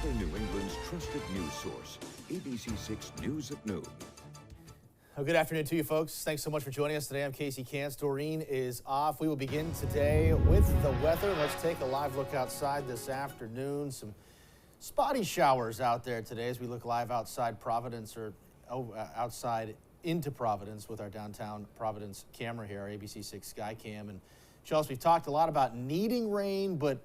Southern New England's trusted news source, ABC6 News at Noon. Well, good afternoon to you, folks. Thanks so much for joining us today. I'm Casey Cantz. Doreen is off. We will begin today with the weather. Let's take a live look outside this afternoon. Some spotty showers out there today as we look live outside Providence or outside into Providence with our downtown Providence camera here, our ABC6 Skycam. And Chelsea, we've talked a lot about needing rain, but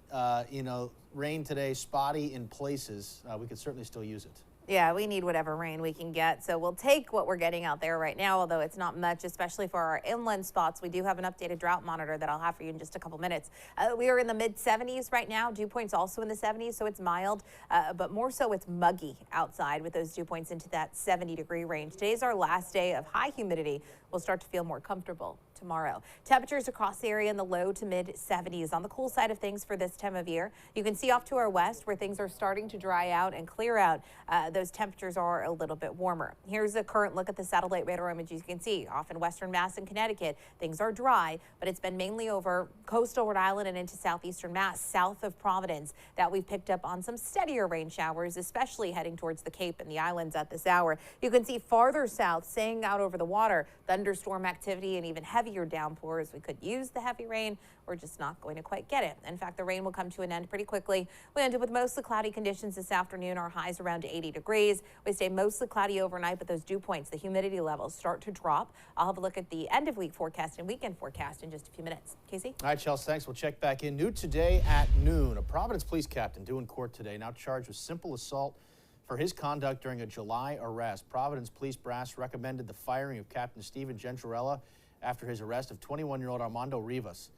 rain today, spotty in places. We could certainly still use it. Yeah, we need whatever rain we can get. So we'll take what we're getting out there right now, although it's not much, especially for our inland spots. We do have an updated drought monitor that I'll have for you in just a couple minutes. We are in the mid-70s right now. Dew points also in the 70s, so it's mild, but more so it's muggy outside with those dew points into that 70-degree range. Today's our last day of high humidity. We'll start to feel more comfortable tomorrow. Temperatures across the area in the low to mid 70s on the cool side of things for this time of year. You can see off to our west where things are starting to dry out and clear out. Those temperatures are a little bit warmer. Here's a current look at the satellite radar images. You can see off in western Mass and Connecticut, things are dry, but it's been mainly over coastal Rhode Island and into southeastern Mass, south of Providence, that we've picked up on some steadier rain showers, especially heading towards the Cape and the islands at this hour. You can see farther south, staying out over the water, thunderstorm activity and even heavier downpours. We could use the heavy rain. We're just not going to quite get it. In fact, the rain will come to an end pretty quickly. We end up with mostly cloudy conditions this afternoon. Our highs around 80 degrees. We stay mostly cloudy overnight, but those dew points, the humidity levels start to drop. I'll have a look at the end of week forecast and weekend forecast in just a few minutes. Casey? All right, Chelsea, thanks. We'll check back in. New today at noon. A Providence police captain due in court today, now charged with simple assault for his conduct during a July arrest. Providence police brass recommended the firing of Captain Stephen Gencarella after his arrest of 21-year-old Armando Rivas.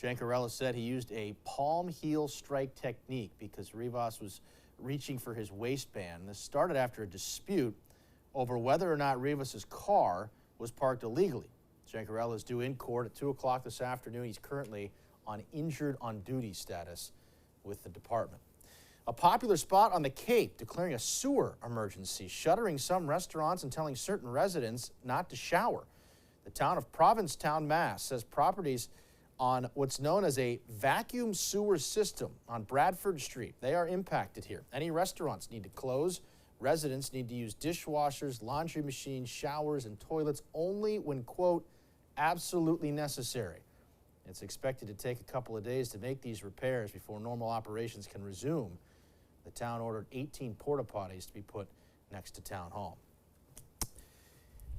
Gencarella said he used a palm heel strike technique because Rivas was reaching for his waistband. This started after a dispute over whether or not Rivas's car was parked illegally. Gencarella is due in court at 2 o'clock this afternoon. He's currently on injured on duty status with the department. A popular spot on the Cape declaring a sewer emergency, shuttering some restaurants and telling certain residents not to shower. The town of Provincetown, Mass. says properties on what's known as a vacuum sewer system on Bradford Street, they are impacted here. Any restaurants need to close. Residents need to use dishwashers, laundry machines, showers, and toilets only when, quote, absolutely necessary. It's expected to take a couple of days to make these repairs before normal operations can resume. The town ordered 18 porta potties to be put next to Town Hall.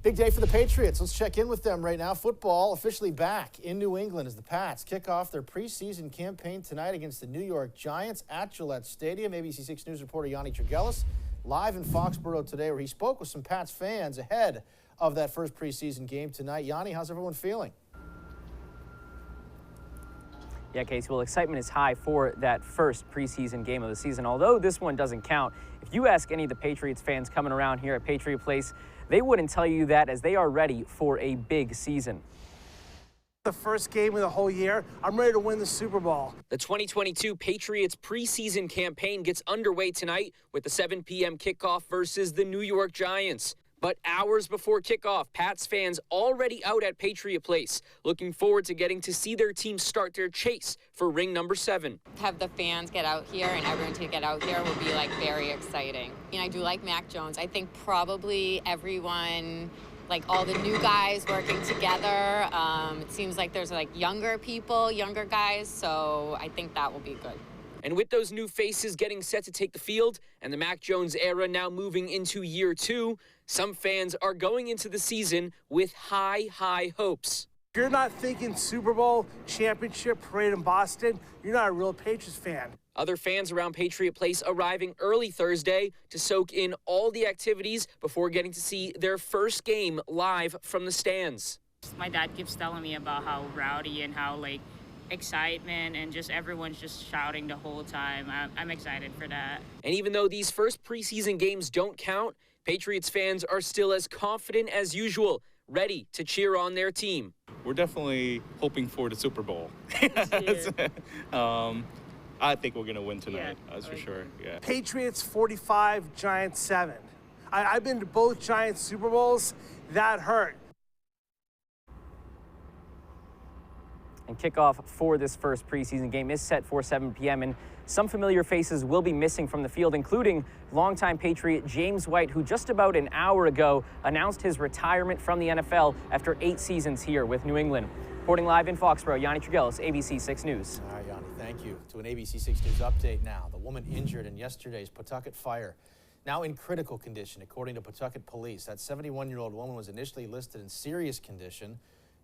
Big day for the Patriots. Let's check in with them right now. Football officially back in New England as the Pats kick off their preseason campaign tonight against the New York Giants at Gillette Stadium. ABC6 News reporter Yanni Tregelis live in Foxborough today where he spoke with some Pats fans ahead of that first preseason game tonight. Yanni, how's everyone feeling? Yeah, Casey, well, excitement is high for that first preseason game of the season. Although this one doesn't count, if you ask any of the Patriots fans coming around here at Patriot Place, they wouldn't tell you that as they are ready for a big season. The first game of the whole year, I'm ready to win the Super Bowl. The 2022 Patriots preseason campaign gets underway tonight with the 7 p.m. kickoff versus the New York Giants. But hours before kickoff, Pats fans already out at Patriot Place, looking forward to getting to see their team start their chase for ring number 7. Have the fans get out here and everyone to get out here will be like very exciting. I do like Mac Jones. I think probably everyone, like all the new guys working together. It seems like there's like younger people, younger guys, so I think that will be good. And with those new faces getting set to take the field and the Mac Jones era now moving into year 2, some fans are going into the season with high hopes. If you're not thinking Super Bowl, championship, parade in Boston, you're not a real Patriots fan. Other fans around Patriot Place arriving early Thursday to soak in all the activities before getting to see their first game live from the stands. My dad keeps telling me about how rowdy and how excitement and just everyone's just shouting the whole time. I'm excited for that. And even though these first preseason games don't count, Patriots fans are still as confident as usual, ready to cheer on their team. We're definitely hoping for the Super Bowl. I think we're going to win tonight, that's for sure. Yeah. Patriots 45, Giants 7. I've been to both Giants Super Bowls. That hurt. And kickoff for this first preseason game is set for 7 p.m. And some familiar faces will be missing from the field, including longtime Patriot James White, who just about an hour ago announced his retirement from the NFL after 8 seasons here with New England. Reporting live in Foxborough, Yanni Trigelis, ABC6 News. All right, Yanni, thank you. To an ABC6 News update now. The woman injured in yesterday's Pawtucket fire now in critical condition, according to Pawtucket police. That 71-year-old woman was initially listed in serious condition,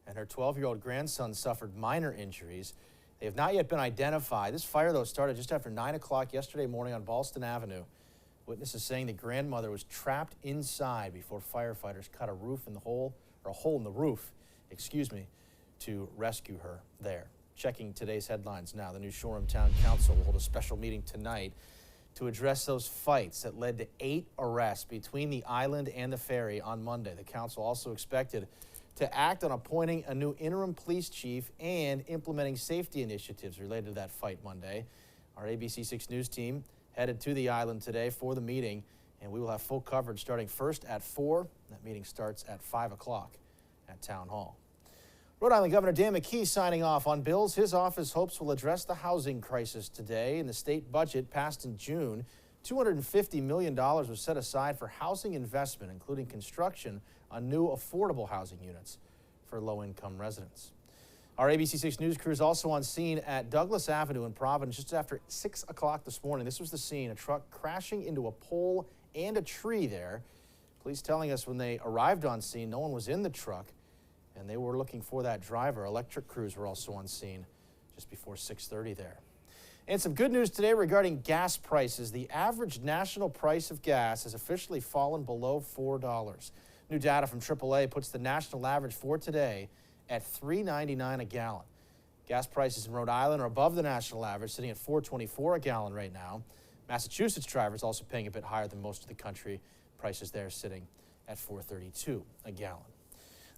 and her 12-year-old grandson suffered minor injuries. They have not yet been identified. This fire, though, started just after 9 o'clock yesterday morning on Ballston Avenue. Witnesses saying the grandmother was trapped inside before firefighters cut a hole in the roof, to rescue her there. Checking today's headlines now, the New Shoreham Town Council will hold a special meeting tonight to address those fights that led to 8 arrests between the island and the ferry on Monday. The council also expected to act on appointing a new interim police chief and implementing safety initiatives related to that fight Monday. Our ABC6 News team headed to the island today for the meeting, and we will have full coverage starting first at 4. That meeting starts at 5 o'clock at Town Hall. Rhode Island Governor Dan McKee signing off on bills his office hopes will address the housing crisis today. In the state budget passed in June, $250 million was set aside for housing investment, including construction on new affordable housing units for low-income residents. Our ABC6 News crew is also on scene at Douglas Avenue in Providence just after 6 o'clock this morning. This was the scene, a truck crashing into a pole and a tree there. Police telling us when they arrived on scene, no one was in the truck, and they were looking for that driver. Electric crews were also on scene just before 6:30 there. And some good news today regarding gas prices. The average national price of gas has officially fallen below $4. New data from AAA puts the national average for today at $3.99 a gallon. Gas prices in Rhode Island are above the national average, sitting at $4.24 a gallon right now. Massachusetts drivers also paying a bit higher than most of the country. Prices there sitting at $4.32 a gallon.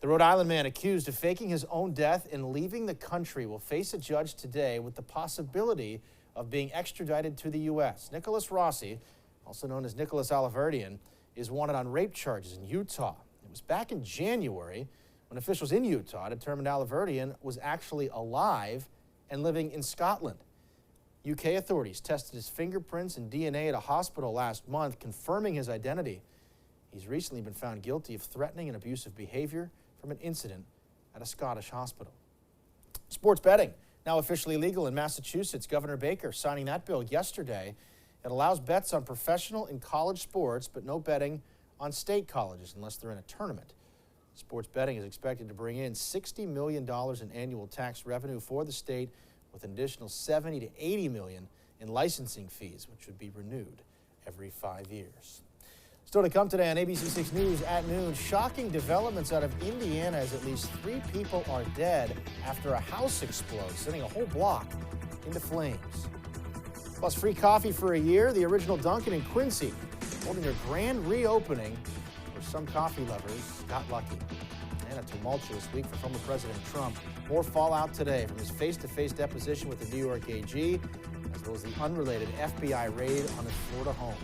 The Rhode Island man accused of faking his own death and leaving the country will face a judge today with the possibility of being extradited to the U.S. Nicholas Rossi, also known as Nicholas Alaverdian, is wanted on rape charges in Utah. It was back in January when officials in Utah determined Alaverdian was actually alive and living in Scotland. UK authorities tested his fingerprints and DNA at a hospital last month, confirming his identity. He's recently been found guilty of threatening and abusive behavior from an incident at a Scottish hospital. Sports betting, now officially legal in Massachusetts. Governor Baker signing that bill yesterday. It allows bets on professional and college sports, but no betting on state colleges unless they're in a tournament. Sports betting is expected to bring in $60 million in annual tax revenue for the state, with an additional $70 to $80 million in licensing fees, which would be renewed every 5 years. Still to come today on ABC6 News at noon, shocking developments out of Indiana as at least 3 people are dead after a house explodes, sending a whole block into flames. Plus free coffee for a year, the original Dunkin' in Quincy holding their grand reopening where some coffee lovers got lucky. And a tumultuous week for former President Trump. More fallout today from his face-to-face deposition with the New York AG, as well as the unrelated FBI raid on his Florida home.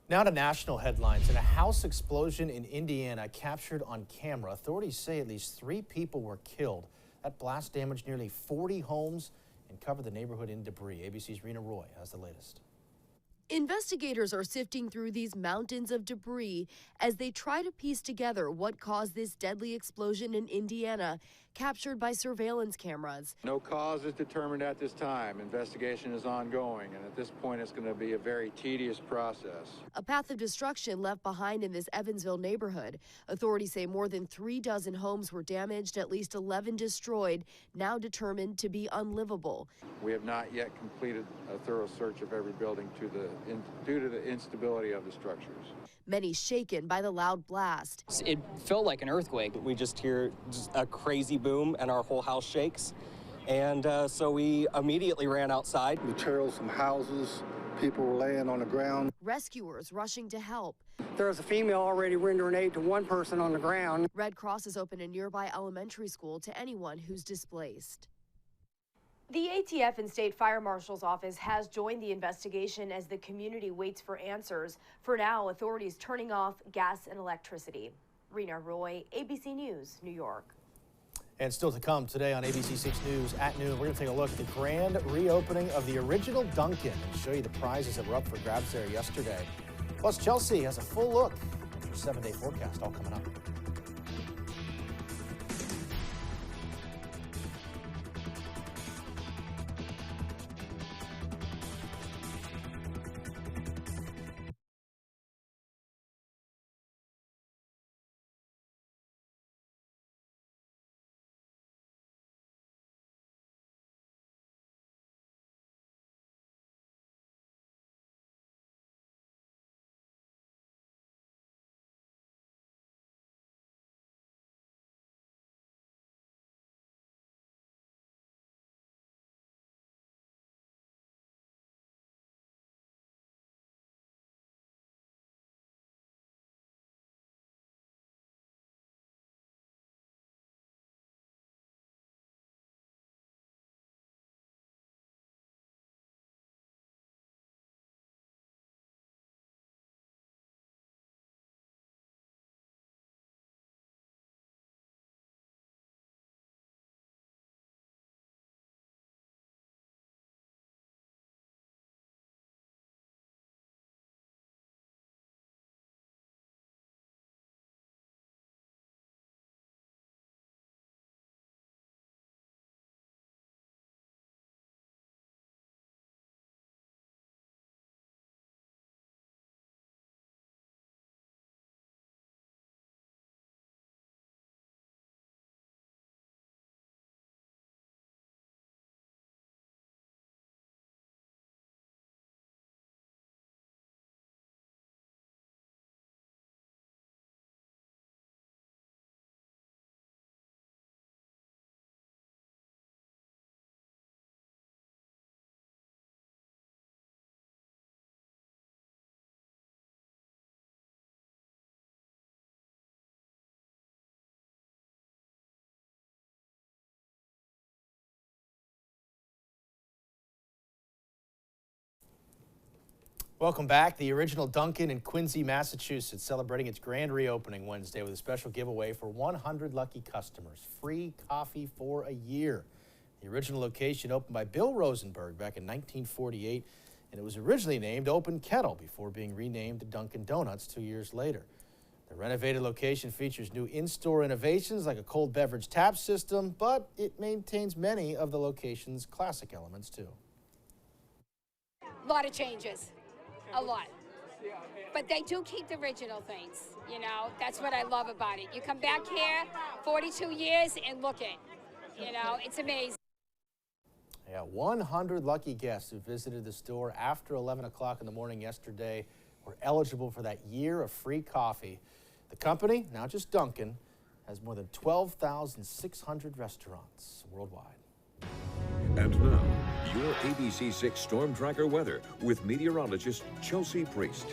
Now to national headlines. In a house explosion in Indiana captured on camera, authorities say at least 3 people were killed. That blast damaged nearly 40 homes and covered the neighborhood in debris. ABC's Rhode has the latest. Investigators are sifting through these mountains of debris as they try to piece together what caused this deadly explosion in Indiana, captured by surveillance cameras. No cause is determined at this time. Investigation is ongoing, and at this point it's going to be a very tedious process. A path of destruction left behind in this Evansville neighborhood. Authorities say more than 36 homes were damaged, at least 11 destroyed, now determined to be unlivable. We have not yet completed a thorough search of every building due to the instability of the structures. Many shaken by the loud blast. It felt like an earthquake. We just hear a crazy boom and our whole house shakes. And so we immediately ran outside. Materials from houses, people were laying on the ground. Rescuers rushing to help. There was a female already rendering aid to one person on the ground. Red Cross has opened a nearby elementary school to anyone who's displaced. The ATF and State Fire Marshal's office has joined the investigation as the community waits for answers. For now, authorities turning off gas and electricity. Rena Roy, ABC News, New York. And still to come today on ABC6 News at noon, we're going to take a look at the grand reopening of the original Dunkin' and show you the prizes that were up for grabs there yesterday. Plus, Chelsea has a full look at your 7-day forecast, all coming up. Welcome back. The original Dunkin' in Quincy, Massachusetts, celebrating its grand reopening Wednesday with a special giveaway for 100 lucky customers. Free coffee for a year. The original location opened by Bill Rosenberg back in 1948, and it was originally named Open Kettle before being renamed Dunkin' Donuts 2 years later. The renovated location features new in-store innovations like a cold beverage tap system, but it maintains many of the location's classic elements too. A lot of changes. A lot. But they do keep the original things, you know. That's what I love about it. You come back here 42 years and look it. You know, it's amazing. Yeah, 100 lucky guests who visited the store after 11 o'clock in the morning yesterday were eligible for that year of free coffee. The company, now just Dunkin', has more than 12,600 restaurants worldwide. And now, your ABC6 Storm Tracker weather with meteorologist Chelsea Priest.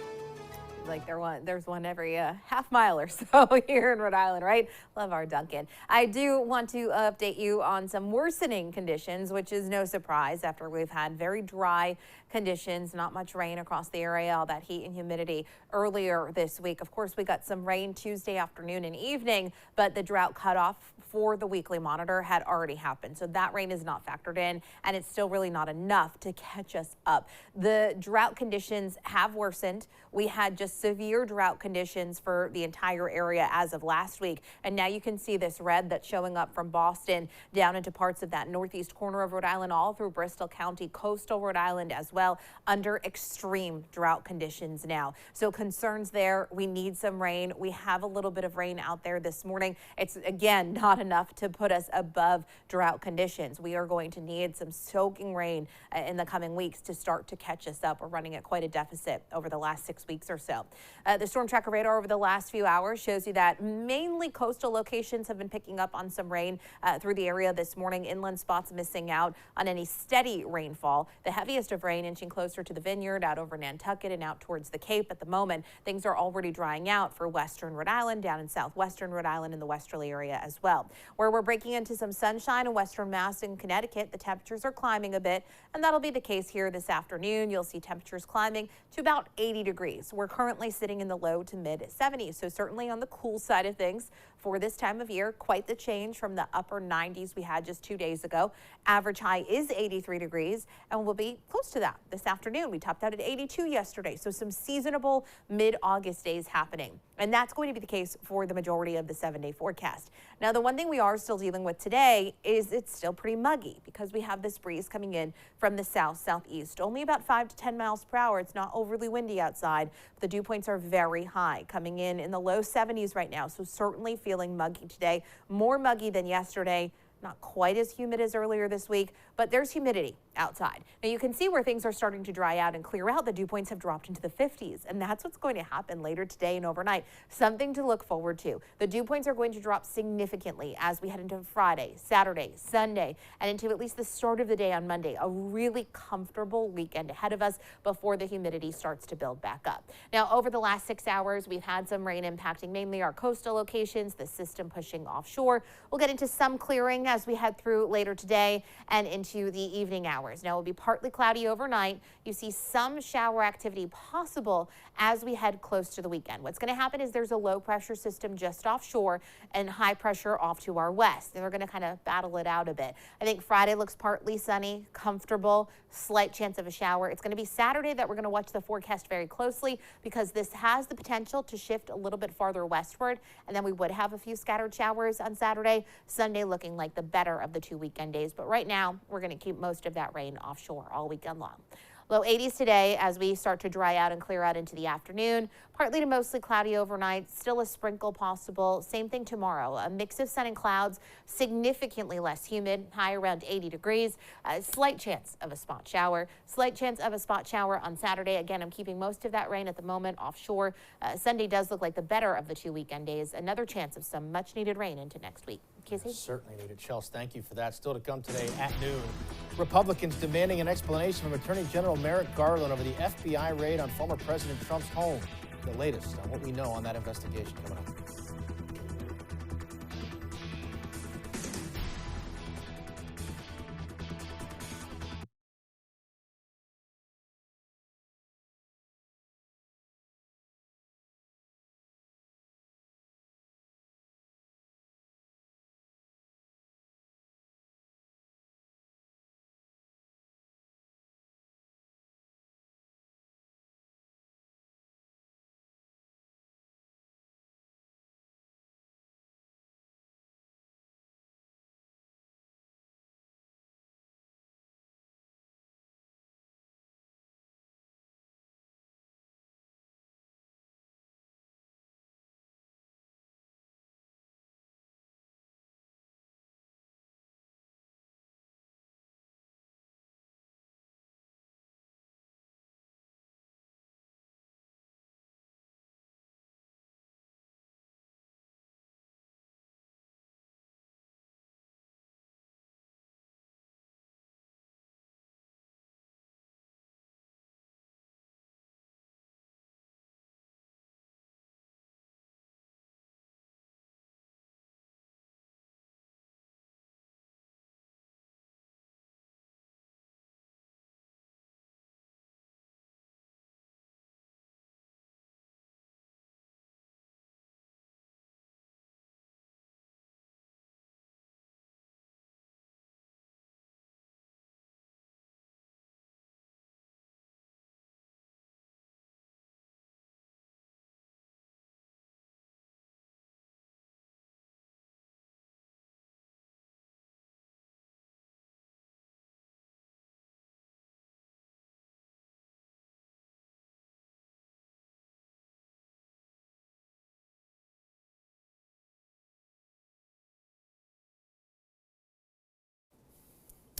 like there's one every half mile or so here in Rhode Island, right? Love our Duncan. I do want to update you on some worsening conditions, which is no surprise after we've had very dry conditions, not much rain across the area, all that heat and humidity earlier this week. Of course, we got some rain Tuesday afternoon and evening, but the drought cutoff for the weekly monitor had already happened. So that rain is not factored in, and it's still really not enough to catch us up. The drought conditions have worsened. We had just severe drought conditions for the entire area as of last week. And now you can see this red that's showing up from Boston down into parts of that northeast corner of Rhode Island, all through Bristol County, coastal Rhode Island as well, under extreme drought conditions now. So concerns there. We need some rain. We have a little bit of rain out there this morning. It's, again, not enough to put us above drought conditions. We are going to need some soaking rain in the coming weeks to start to catch us up. We're running at quite a deficit over the last 6 weeks or so. The storm tracker radar over the last few hours shows you that mainly coastal locations have been picking up on some rain through the area this morning. Inland spots missing out on any steady rainfall. The heaviest of rain inching closer to the Vineyard, out over Nantucket and out towards the Cape. At the moment, things are already drying out for western Rhode Island, down in southwestern Rhode Island and the westerly area as well. Where we're breaking into some sunshine in western Mass and Connecticut, the temperatures are climbing a bit, and that'll be the case here this afternoon. You'll see temperatures climbing to about 80 degrees. We're currently sitting in the low to mid 70s, so certainly on the cool side of things for this time of year. Quite the change from the upper 90s we had just 2 days ago. Average high is 83 degrees, and we'll be close to that this afternoon. We topped out at 82 yesterday, so some seasonable mid-August days happening. And that's going to be the case for the majority of the 7-day forecast. Now, the one thing we are still dealing with today is it's still pretty muggy because we have this breeze coming in from the southeast. Only about 5 to 10 miles per hour. It's not overly windy outside. The dew points are very high, coming in the low 70s right now. So certainly feeling muggy today, more muggy than yesterday. Not quite as humid as earlier this week, but there's humidity outside. Now you can see where things are starting to dry out and clear out. The dew points have dropped into the 50s, and that's what's going to happen later today and overnight. Something to look forward to. The dew points are going to drop significantly as we head into Friday, Saturday, Sunday, and into at least the start of the day on Monday. A really comfortable weekend ahead of us before the humidity starts to build back up. Now, over the last 6 hours, we've had some rain impacting mainly our coastal locations, the system pushing offshore. We'll get into some clearing as we head through later today and into the evening hours. Now, it will be partly cloudy overnight. You see some shower activity possible as we head close to the weekend. What's going to happen is there's a low pressure system just offshore and high pressure off to our west. And they're going to kind of battle it out a bit. I think Friday looks partly sunny, comfortable, slight chance of a shower. It's going to be Saturday that we're going to watch the forecast very closely because this has the potential to shift a little bit farther westward. And then we would have a few scattered showers on Saturday. Sunday looking like the better of the 2 weekend days. But right now, we're going to keep most of that rain offshore all weekend long. Low 80s today as we start to dry out and clear out into the afternoon. Partly to mostly cloudy overnight, still a sprinkle possible. Same thing tomorrow. A mix of sun and clouds, significantly less humid, high around 80 degrees. A slight chance of a spot shower. Slight chance of a spot shower on Saturday. Again, I'm keeping most of that rain at the moment offshore. Sunday does look like the better of the 2 weekend days. Another chance of some much needed rain into next week. Casey? Certainly needed. Chels, thank you for that. Still to come today at noon. Republicans demanding an explanation from Attorney General Merrick Garland over the FBI raid on former President Trump's home. The latest on what we know on that investigation coming up.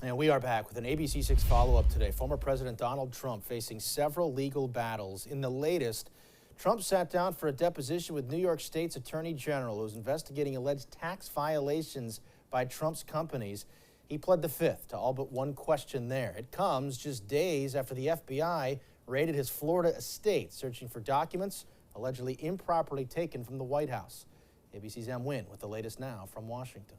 And we are back with an ABC6 follow-up today. Former President Donald Trump facing several legal battles. In the latest, Trump sat down for a deposition with New York State's Attorney General, who's investigating alleged tax violations by Trump's companies. He pled the fifth to all but one question there. It comes just days after the FBI raided his Florida estate, searching for documents allegedly improperly taken from the White House. ABC's Em Nguyen with the latest now from Washington.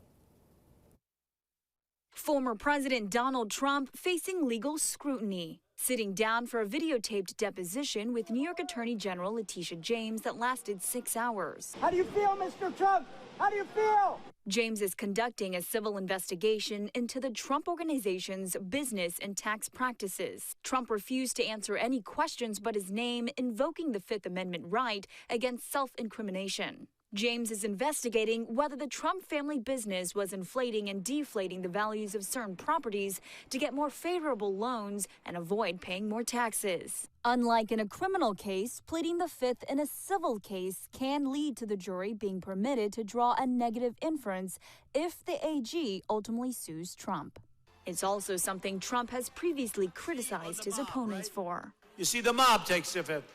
Former President Donald Trump facing legal scrutiny, sitting down for a videotaped deposition with New York Attorney General Letitia James that lasted 6 hours. How do you feel, Mr. Trump? How do you feel? James is conducting a civil investigation into the Trump Organization's business and tax practices. Trump refused to answer any questions but his name, invoking the Fifth Amendment right against self-incrimination. James is investigating whether the Trump family business was inflating and deflating the values of certain properties to get more favorable loans and avoid paying more taxes. Unlike in a criminal case, pleading the fifth in a civil case can lead to the jury being permitted to draw a negative inference if the AG ultimately sues Trump. It's also something Trump has previously criticized his opponents for. You see, the mob takes the fifth.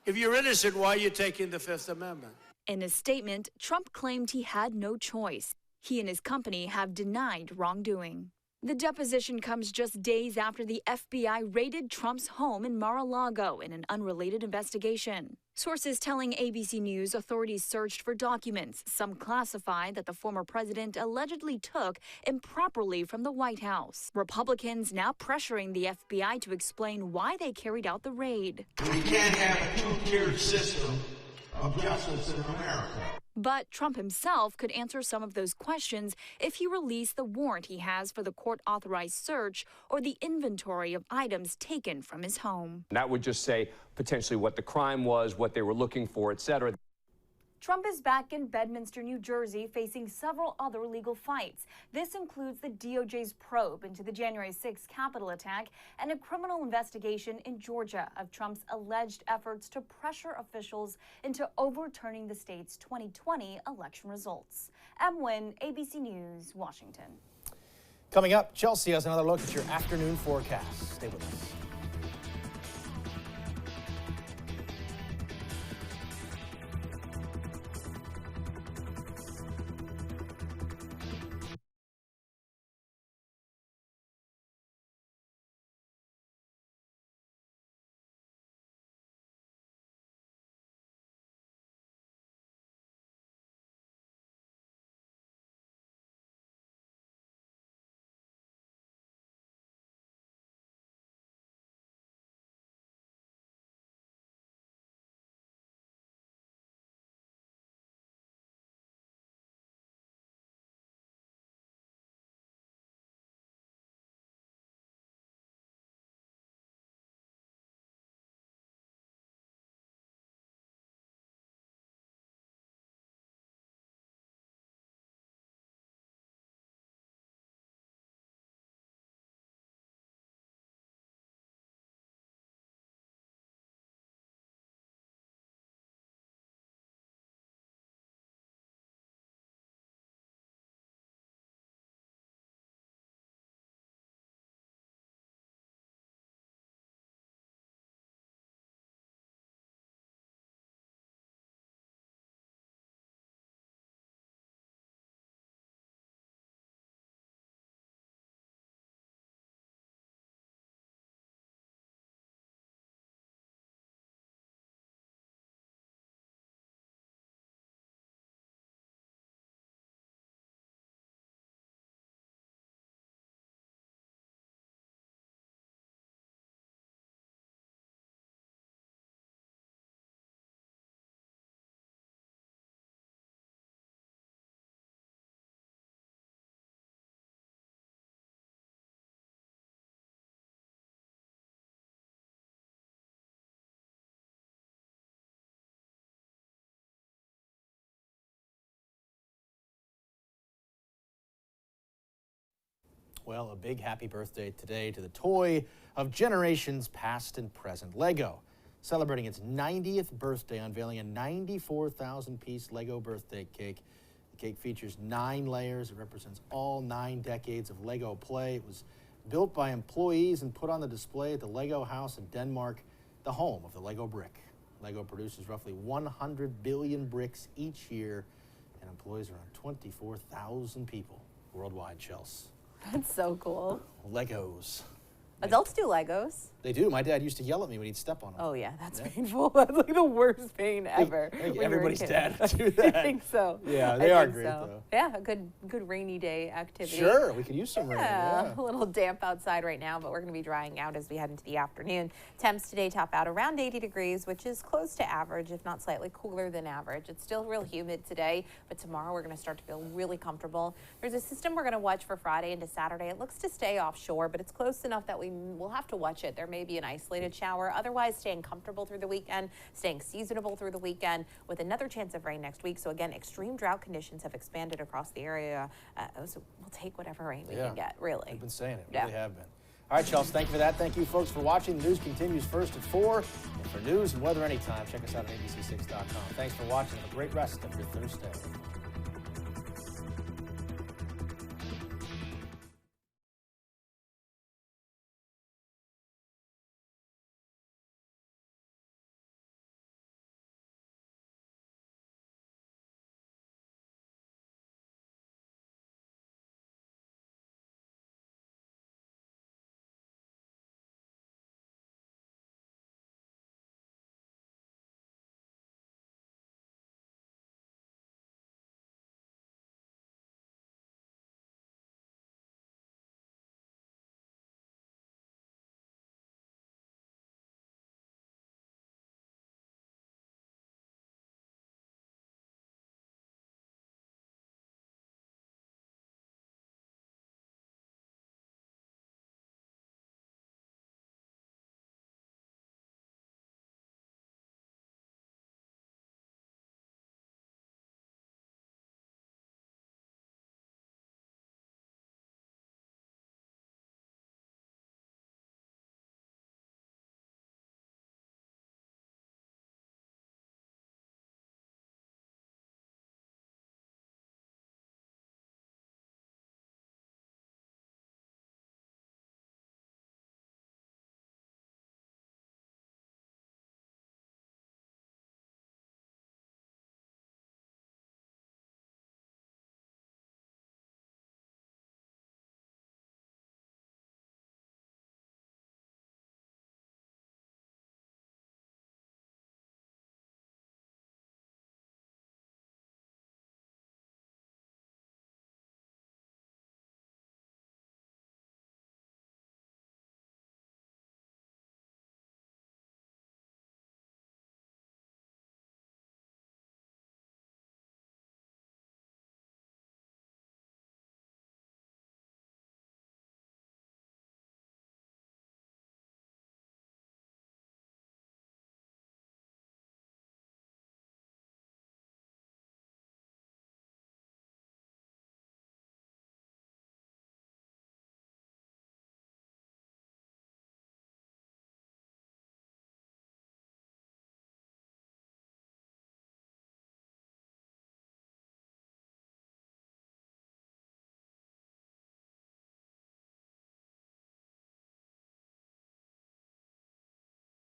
If you're innocent, why are you taking the Fifth Amendment? In a statement, Trump claimed he had no choice. He and his company have denied wrongdoing. The deposition comes just days after the FBI raided Trump's home in Mar-a-Lago in an unrelated investigation. Sources telling ABC News authorities searched for documents, some classified, that the former president allegedly took improperly from the White House. Republicans now pressuring the FBI to explain why they carried out the raid. We can't have a two-tiered system of justice in America. But Trump himself could answer some of those questions if he released the warrant he has for the court-authorized search or the inventory of items taken from his home. That would just say potentially what the crime was, what they were looking for, etc. Trump is back in Bedminster, New Jersey, facing several other legal fights. This includes the DOJ's probe into the January 6th Capitol attack and a criminal investigation in Georgia of Trump's alleged efforts to pressure officials into overturning the state's 2020 election results. Em Nguyen, ABC News, Washington. Coming up, Chelsea has another look at your afternoon forecast. Stay with us. Well, a big happy birthday today to the toy of generations past and present, Lego. Celebrating its 90th birthday, unveiling a 94,000-piece Lego birthday cake. The cake features 9 layers. It represents all 9 decades of Lego play. It was built by employees and put on the display at the Lego house in Denmark, the home of the Lego brick. Lego produces roughly 100 billion bricks each year and employs around 24,000 people worldwide, Chelsea. That's so cool. Legos. Adults do Legos. They do. My dad used to yell at me when he'd step on them. Oh, yeah, that's painful. That's like the worst pain ever. I think when everybody's you're a kid. dad do that. I think so. Yeah, I they are think great, so. though. Yeah, a good rainy day activity. Sure, we could use some rain. Yeah. A little damp outside right now, but we're going to be drying out as we head into the afternoon. Temps today top out around 80 degrees, which is close to average, if not slightly cooler than average. It's still real humid today, but tomorrow we're going to start to feel really comfortable. There's a system we're going to watch for Friday into Saturday. It looks to stay offshore, but it's close enough that we will have to watch it. There may be an isolated shower. Otherwise, staying comfortable through the weekend, staying seasonable through the weekend with another chance of rain next week. So again, extreme drought conditions have expanded across the area. So we'll take whatever rain we can get, really. We've been saying it. We really have been. All right, Chelsea, thank you for that. Thank you, folks, for watching. The news continues first at 4. And for news and weather anytime, check us out at ABC6.com. Thanks for watching. Have a great rest of your Thursday.